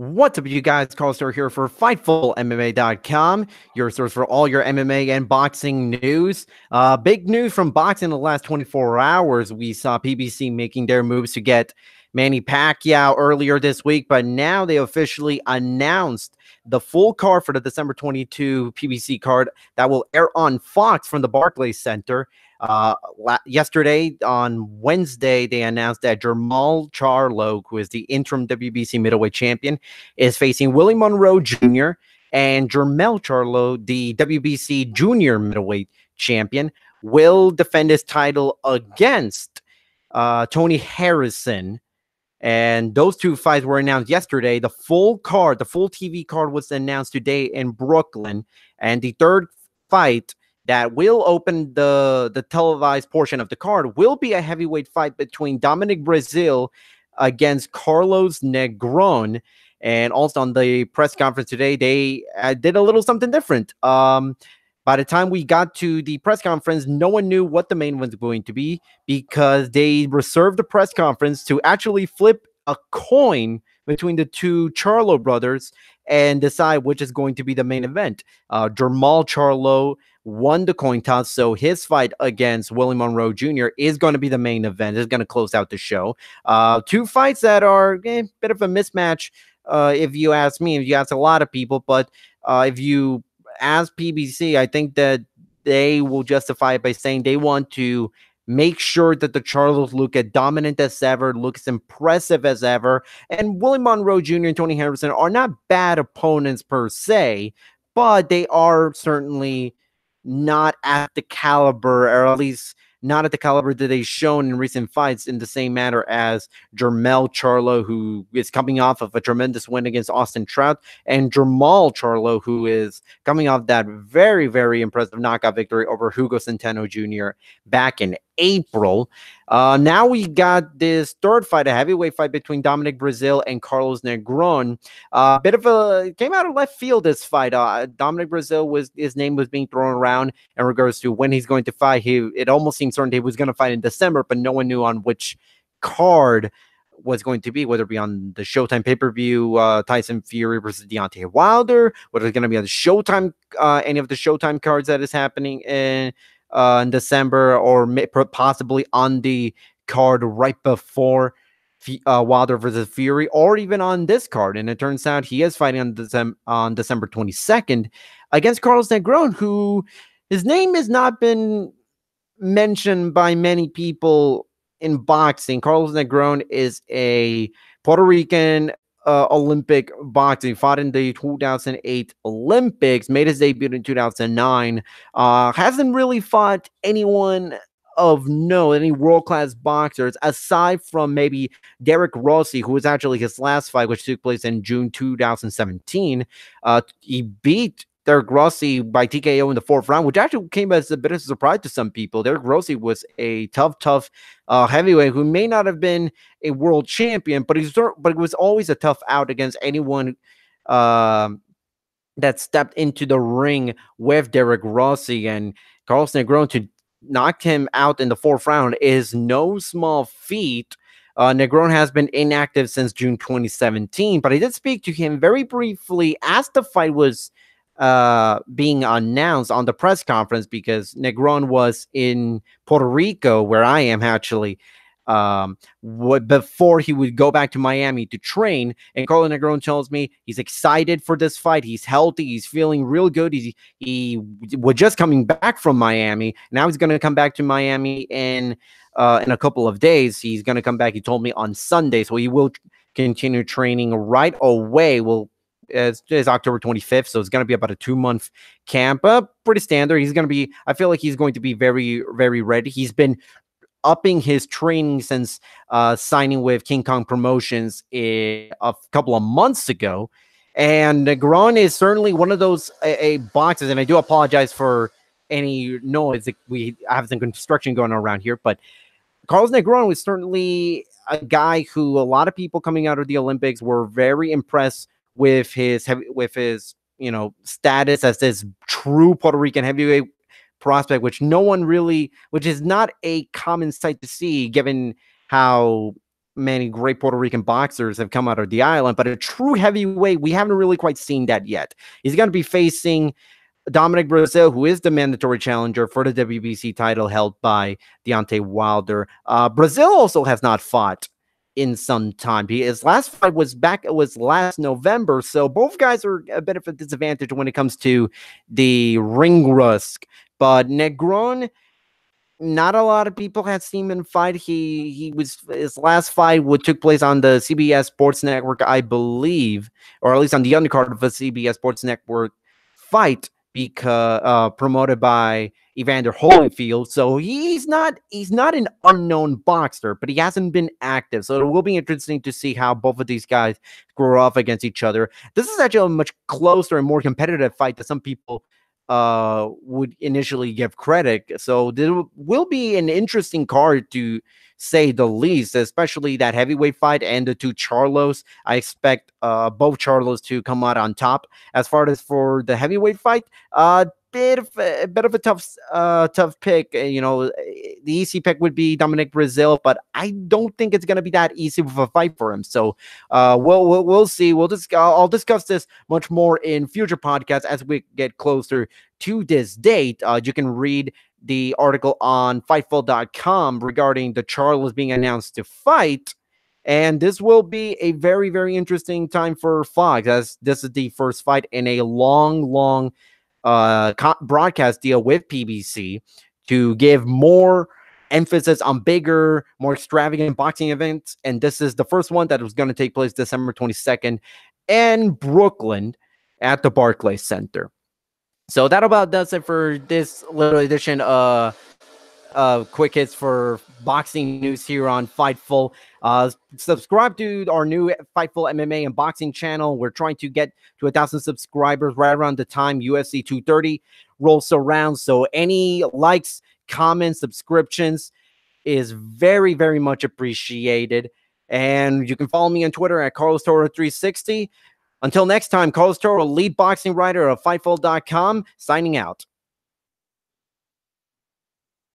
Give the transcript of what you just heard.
What's up, you guys? Carl Star here for FightfulMMA.com, your source for all your MMA and boxing news. Big news from boxing in the last 24 hours. We saw PBC making their moves to get Manny Pacquiao earlier this week, but now they officially announced the full card for the December 22 PBC card that will air on Fox from the Barclays Center. Yesterday, on Wednesday, they announced that Jermall Charlo, who is the interim WBC middleweight champion, is facing Willie Monroe Jr. and Jermell Charlo, the WBC junior middleweight champion, will defend his title against Tony Harrison. And those two fights were announced yesterday. The full card, the full TV card was announced today in Brooklyn. And the third fight that will open the televised portion of the card will be a heavyweight fight between Dominic Brazil against Carlos Negron. And also on the press conference today, they did a little something different. By the time we got to the press conference, no one knew what the main one's going to be because they reserved the press conference to actually flip a coin between the two Charlo brothers and decide which is going to be the main event. Jermall Charlo won the coin toss, so his fight against Willie Monroe Jr. is going to be the main event. It's going to close out the show. Two fights that are a bit of a mismatch, if you ask me, if you ask a lot of people, but if you ask PBC, I think that they will justify it by saying they want to make sure that the Charlos look as dominant as ever, look as impressive as ever. And Willie Monroe Jr. and Tony Harrison are not bad opponents per se, but they are certainly not at the caliber, or at least not at the caliber that they've shown in recent fights, in the same manner as Jermell Charlo, who is coming off of a tremendous win against Austin Trout, and Jermall Charlo, who is coming off that very, very impressive knockout victory over Hugo Centeno Jr. back in April. Now we got this third fight, a heavyweight fight between Dominic Brazil and Carlos Negron. Came out of left field, this fight. Dominic Brazil, his name was being thrown around in regards to when he's going to fight. It almost seemed certain he was going to fight in December, but no one knew on which card was going to be, whether it be on the Showtime pay-per-view, Tyson Fury versus Deontay Wilder, whether it's going to be on the Showtime, any of the Showtime cards that is happening in December, or possibly on the card right before Wilder versus Fury, or even on this card. And it turns out he is fighting on December 22nd against Carlos Negron, who his name has not been mentioned by many people in boxing. Carlos Negron is a Puerto Rican Olympic boxer. He fought in the 2008 Olympics, made his debut in 2009. Hasn't really fought anyone of note, any world-class boxers, aside from maybe Derek Rossi, who was actually his last fight, which took place in June 2017. He beat Derek Rossi by TKO in the fourth round, which actually came as a bit of a surprise to some people. Derek Rossi was a tough heavyweight who may not have been a world champion, but it was always a tough out against anyone that stepped into the ring with Derek Rossi. And Carlos Negron, to knock him out in the fourth round is no small feat. Negron has been inactive since June 2017, but I did speak to him very briefly as the fight was being announced on the press conference, because Negron was in Puerto Rico, where I am actually, before he would go back to Miami to train. And Carlos Negron tells me he's excited for this fight. He's healthy. He's feeling real good. He was just coming back from Miami. Now he's going to come back to Miami in a couple of days. He's going to come back, he told me, on Sunday. So he will continue training right away. It's October 25th, so it's going to be about a 2-month camp. Pretty standard. I feel like he's going to be very, very ready. He's been upping his training since signing with King Kong Promotions a couple of months ago. And Negron is certainly one of those boxers, and I do apologize for any noise. We have some construction going on around here, but Carlos Negron was certainly a guy who a lot of people coming out of the Olympics were very impressed with his status as this true Puerto Rican heavyweight prospect, which is not a common sight to see, given how many great Puerto Rican boxers have come out of the island, but a true heavyweight, we haven't really quite seen that yet. He's going to be facing Dominic Brazil, who is the mandatory challenger for the WBC title held by Deontay Wilder. Brazil also has not fought in some time. His last fight was last November, so both guys are a bit of a disadvantage when it comes to the ring rust. But Negron, not a lot of people had seen him fight. His last fight took place on the CBS Sports Network, I believe, or at least on the undercard of a CBS Sports Network fight, because promoted by Evander Holyfield. So he's not an unknown boxer, but he hasn't been active. So it will be interesting to see how both of these guys square off against each other. This is actually a much closer and more competitive fight than some people would initially give credit. So there will be an interesting card, to say the least, especially that heavyweight fight and the two Charlos. I expect both Charlos to come out on top. As far as for the heavyweight fight, bit of a tough pick. The easy pick would be Dominic Brazil, but I don't think it's gonna be that easy of a fight for him. So we'll see. I'll discuss this much more in future podcasts as we get closer to this date. You can read the article on Fightful.com regarding the Charlos being announced to fight. And this will be a very, very interesting time for Fox, as this is the first fight in a long broadcast deal with PBC to give more emphasis on bigger, more extravagant boxing events. And this is the first one that was going to take place December 22nd in Brooklyn at the Barclays Center. So that about does it for this little edition quick hits for boxing news here on Fightful. Subscribe to our new Fightful MMA and boxing channel. We're trying to get to 1,000 subscribers right around the time UFC 230 rolls around. So any likes, comments, subscriptions is very, very much appreciated. And you can follow me on Twitter at Carlos Toro 360. Until next time, Carlos Toro, lead boxing writer of Fightful.com, signing out.